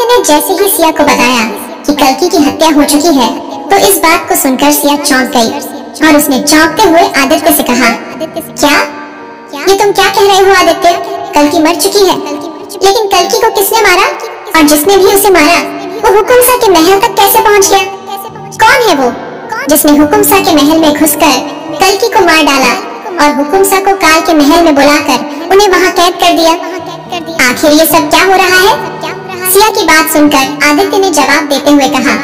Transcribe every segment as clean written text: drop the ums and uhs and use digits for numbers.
ने जैसे ही सिया को बताया कि कल्कि की हत्या हो चुकी है, तो इस बात को सुनकर सिया चौंक गई और उसने चौंकते हुए आदित्य से कहा, क्या ये तुम क्या कह रहे हो आदित्य? कल्कि मर चुकी है, लेकिन कल्कि को किसने मारा? और जिसने भी उसे मारा वो हुकुमसा के महल तक कैसे पहुंच गया? कौन है वो जिसने हुकुमसा के महल में घुसकर कल्कि को मार डाला और हुकुमसा को काल के महल में बुलाकर उन्हें वहां कैद कर दिया? आखिर ये सब क्या हो रहा है? सिया की बात सुनकर आदित्य ने जवाब देते हुए कहा,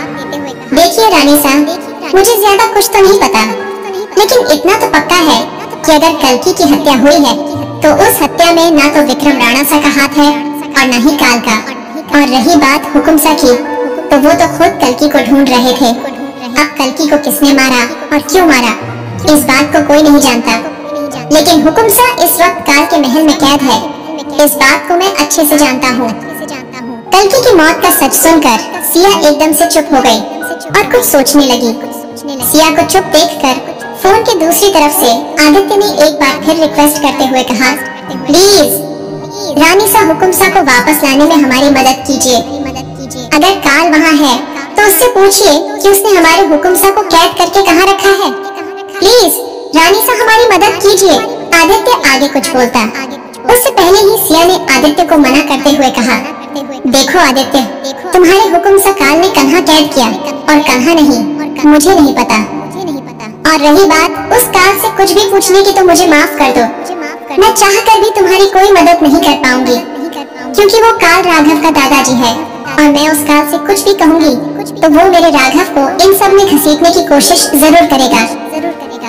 देखिए रानी साहब, मुझे ज्यादा कुछ तो नहीं पता, लेकिन इतना तो पक्का है कि अगर कल्कि की हत्या हुई है तो उस हत्या में ना तो विक्रम राणा सा का हाथ है और न ही काल का। और रही बात हुकुमसा की, तो वो तो खुद कल्कि को ढूंढ रहे थे। अब कल्कि को किसने मारा और क्यों मारा, इस बात को कोई नहीं जानता, लेकिन हुकुमसा इस वक्त काल के महल में कैद है, इस बात को मैं अच्छे से जानता हूँ। कल्कि की मौत का सच सुनकर सिया एकदम से चुप हो गई और कुछ सोचने लगी। सिया को चुप देखकर फोन के दूसरी तरफ से आदित्य ने एक बार फिर रिक्वेस्ट करते हुए कहा, प्लीज रानी सा हुकुमसा को वापस लाने में हमारी मदद कीजिए। अगर काल वहाँ है तो उससे पूछिए कि उसने हमारे हुकुमसा को कैद करके कहाँ रखा है। प्लीज रानी सा हमारी मदद कीजिए। आदित्य आगे कुछ बोलता, उससे पहले ही सिया ने आदित्य को मना करते हुए कहा, देखो आदित्य, तुम्हारे हुकुमसा काल ने कहाँ कैद किया और कहाँ नहीं, मुझे नहीं पता। और रही बात उस काल से कुछ भी पूछने की, तो मुझे माफ कर दो। मैं चाहकर भी तुम्हारी कोई मदद नहीं कर पाऊंगी, क्योंकि वो काल राघव का दादाजी है और मैं उस काल से कुछ भी कहूंगी तो वो मेरे राघव को इन सब में घसीटने की कोशिश जरूर करेगा।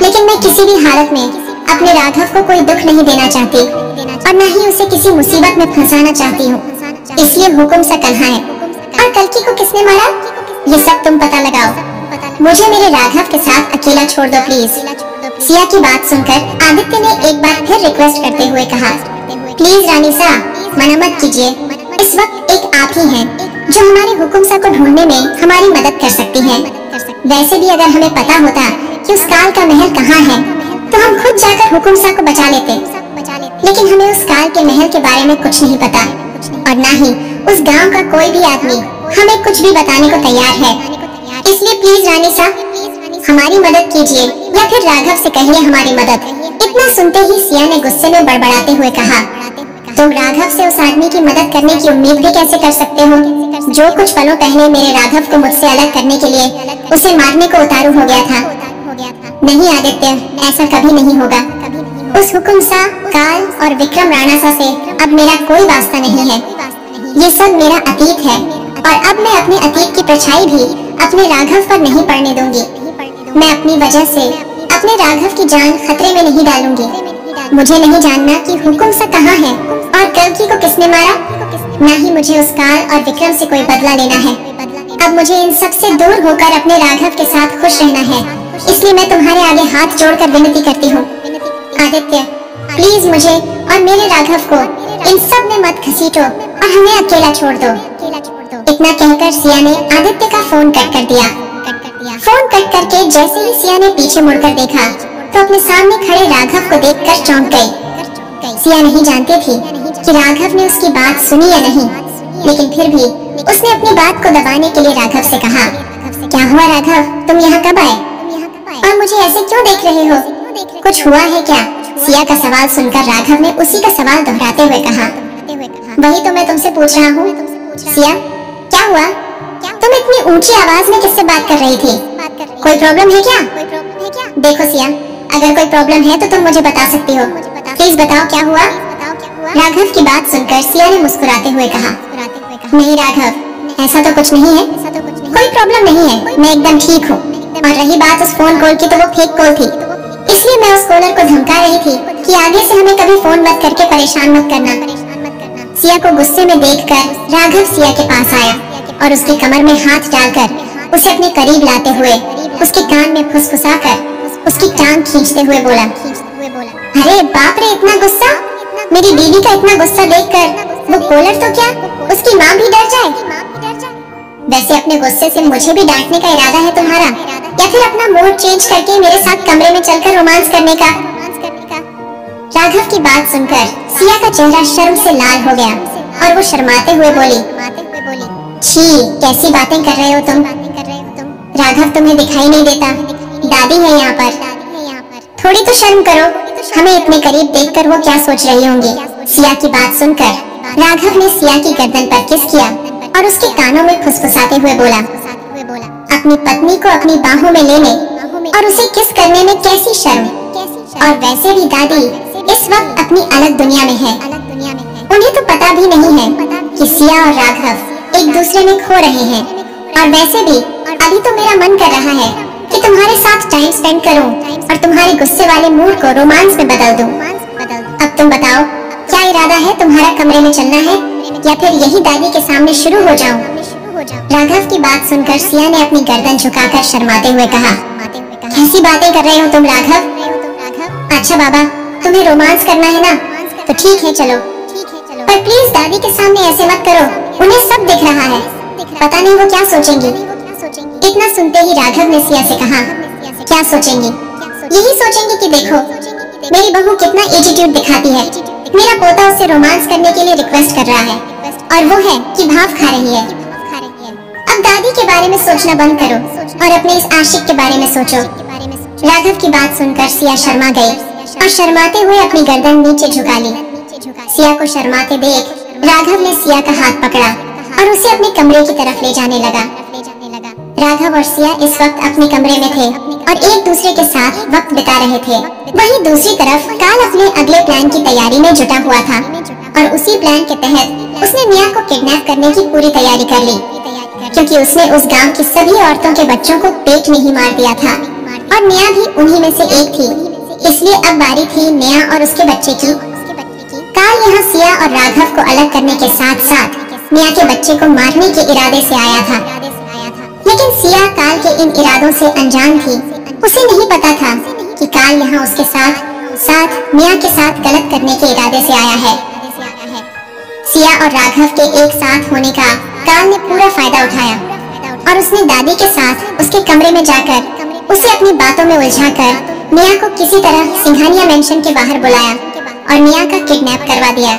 लेकिन मैं किसी भी हालत में अपने राघव को कोई दुख नहीं देना चाहती और न ही उसे किसी मुसीबत में फंसाना चाहती हूँ। इसलिए हुकुमसा कहाँ है और कल्कि को किसने मारा, ये सब तुम पता लगाओ। मुझे मेरे राघव के साथ अकेला छोड़ दो प्लीज। सिया की बात सुनकर आदित्य ने एक बार फिर रिक्वेस्ट करते हुए कहा, प्लीज रानी सा, मना मत कीजिए। इस वक्त एक आप ही हैं जो हमारे हुकुमसा को ढूंढने में हमारी मदद कर सकती हैं। वैसे भी अगर हमें पता होता कि उस काल का महल कहाँ है तो हम खुद जाकर हुकुमसा को बचा लेते, लेकिन हमें उस काल के महल के बारे में कुछ नहीं पता और न ही उस गांव का कोई भी आदमी हमें कुछ भी बताने को तैयार है। इसलिए प्लीज रानी साहब, हमारी मदद कीजिए या फिर राघव से कहिए हमारी मदद। इतना सुनते ही सिया ने गुस्से में बड़बड़ाते हुए कहा, तुम राघव से उस आदमी की मदद करने की उम्मीद भी कैसे कर सकते हो जो कुछ पलों पहले मेरे राघव को मुझसे अलग करने के लिए उसे मारने को उतारू हो गया था। नहीं आदित्य, ऐसा कभी नहीं होगा। उस हुकुमसा, काल और विक्रम राणा सा से अब मेरा कोई वास्ता नहीं है। ये सब मेरा अतीत है और अब मैं अपने अतीत की परछाई भी अपने राघव पर नहीं पड़ने दूंगी। मैं अपनी वजह से अपने राघव की जान खतरे में नहीं डालूंगी। मुझे नहीं जानना कि हुकुमसा कहाँ है और कल्कि को किसने मारा, न ही मुझे उस काल और विक्रम से कोई बदला लेना है। अब मुझे इन सब से दूर होकर अपने राघव के साथ खुश रहना है। इसलिए मैं तुम्हारे आगे हाथ जोड़कर विनती करती हूँ, आदित्य प्लीज मुझे और मेरे राघव को इन सब में मत घसीटो और हमें अकेला छोड़ दो। इतना कहकर सिया ने आदित्य का फोन कट कर दिया। फोन कट करके जैसे ही सिया ने पीछे मुड़कर देखा तो अपने सामने खड़े राघव को देखकर चौंक गई। सिया नहीं जानती थी कि राघव ने उसकी बात सुनी या नहीं, लेकिन फिर भी उसने अपनी बात को दबाने के लिए राघव से कहा, क्या हुआ राघव, तुम यहाँ कब आए और मुझे ऐसे क्यों देख रहे हो, कुछ हुआ है क्या? सिया का सवाल सुनकर राघव ने उसी का सवाल दोहराते हुए कहा, वही तो मैं तुमसे पूछ रहा हूँ। सिया, क्या हुआ? तुम इतनी ऊंची आवाज में किससे बात कर रही थी? कोई प्रॉब्लम है क्या? देखो सिया, अगर कोई प्रॉब्लम है तो तुम मुझे बता सकती हो। प्लीज बताओ क्या हुआ? राघव की बात सुनकर सिया ने मुस्कुराते हुए कहा, नहीं राघव, ऐसा तो कुछ नहीं है, कोई प्रॉब्लम नहीं है, मैं एकदम ठीक हूँ। और रही बात उस फोन कॉल की, तो वो फेक कॉल थी, इसलिए मैं उस कॉलर को धमका रही थी कि आगे से हमें कभी फोन मत करके परेशान मत करना। सिया को गुस्से में देखकर राघव सिया के पास आया और उसके कमर में हाथ डालकर उसे अपने करीब लाते हुए उसके कान में फुसफुसाकर उसकी टांग खींचते हुए बोला, अरे बाप रे, इतना गुस्सा! मेरी बीवी का इतना गुस्सा देखकर वो कॉलर तो क्या, उसकी माँ भी डर जाए। वैसे अपने गुस्से से मुझे भी डांटने का इरादा है तुम्हारा, या फिर अपना मूड चेंज करके मेरे साथ कमरे में चलकर रोमांस करने का? राघव की बात सुनकर सिया का चेहरा शर्म से लाल हो गया और वो शर्माते हुए बोली, छी, कैसी बातें कर रहे हो तुम। राघव तुम्हें दिखाई नहीं देता, दादी है यहाँ पर। थोड़ी तो शर्म करो, हमें इतने करीब देखकर वो क्या सोच रही होंगी। सिया की बात सुनकर राघव ने सिया की गर्दन पर किस किया और उसके कानों में फुसफुसाते हुए बोला, अपनी पत्नी को अपनी बाहों में लेने और उसे किस करने में कैसी शर्म। और वैसे भी दादी इस वक्त अपनी अलग दुनिया में है। उन्हें तो पता भी नहीं है कि सिया और राघव एक दूसरे में खो रहे हैं। और वैसे भी अभी तो मेरा मन कर रहा है कि तुम्हारे साथ टाइम स्पेंड करूं और तुम्हारे गुस्से वाले मूड को रोमांस में बदल दूं। अब तुम बताओ, क्या इरादा है तुम्हारा? कमरे में चलना है या फिर यही दादी के सामने शुरू हो जाऊं? राघव की बात सुनकर सिया ने अपनी गर्दन झुकाकर शर्माते हुए कहा, कैसी बातें कर रहे हो तुम राघव? अच्छा बाबा, तुम्हें रोमांस करना है ना, तो ठीक है चलो, पर प्लीज दादी के सामने ऐसे मत करो, उन्हें सब दिख रहा है, पता नहीं वो क्या सोचेंगी। इतना सुनते ही राघव ने सिया से कहा, क्या सोचेंगी? यही सोचेंगी कि देखो मेरी बहू कितना एटीट्यूड दिखाती है, मेरा पोता उससे रोमांस करने के लिए रिक्वेस्ट कर रहा है और वो है कि भाव खा रही है। अब दादी के बारे में सोचना बंद करो और अपने इस आशिक के बारे में सोचो। राघव की बात सुनकर सिया शर्मा गई और शर्माते हुए अपनी गर्दन नीचे झुका ली। सिया को शर्माते देख राघव ने सिया का हाथ पकड़ा और उसे अपने कमरे की तरफ ले जाने लगा। राघव और सिया इस वक्त अपने कमरे में थे और एक दूसरे के साथ वक्त बिता रहे थे। वहीं दूसरी तरफ काल अपने अगले प्लान की तैयारी में जुटा हुआ था और उसी प्लान के तहत उसने निया को किडनैप करने की पूरी तैयारी कर ली, क्योंकि उसने उस गांव की सभी औरतों के बच्चों को पेट में ही मार दिया था और निया भी उन्हीं में से एक थी। इसलिए अब बारी थी निया और उसके बच्चे की। काल यहाँ सिया और राघव को अलग करने के साथ साथ निया के बच्चे को मारने के इरादे से आया था, लेकिन सिया काल के इन इरादों से अनजान थी। उसे नहीं पता था कि काल यहाँ उसके साथ निया के साथ गलत करने के इरादे से आया है। सिया और राघव के एक साथ होने का काल ने पूरा फायदा उठाया और उसने दादी के साथ उसके कमरे में जाकर उसे अपनी बातों में उलझाकर निया को किसी तरह सिंघानिया मेंशन के बाहर बुलाया और निया का किडनैप करवा दिया।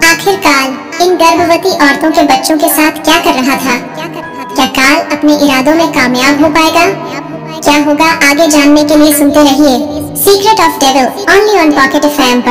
आखिरकार इन गर्भवती औरतों के बच्चों के साथ क्या कर रहा था? क्या काल अपने इरादों में कामयाब हो पाएगा? क्या होगा आगे जानने के लिए सुनते रहिए secret of devil only on pocket FM.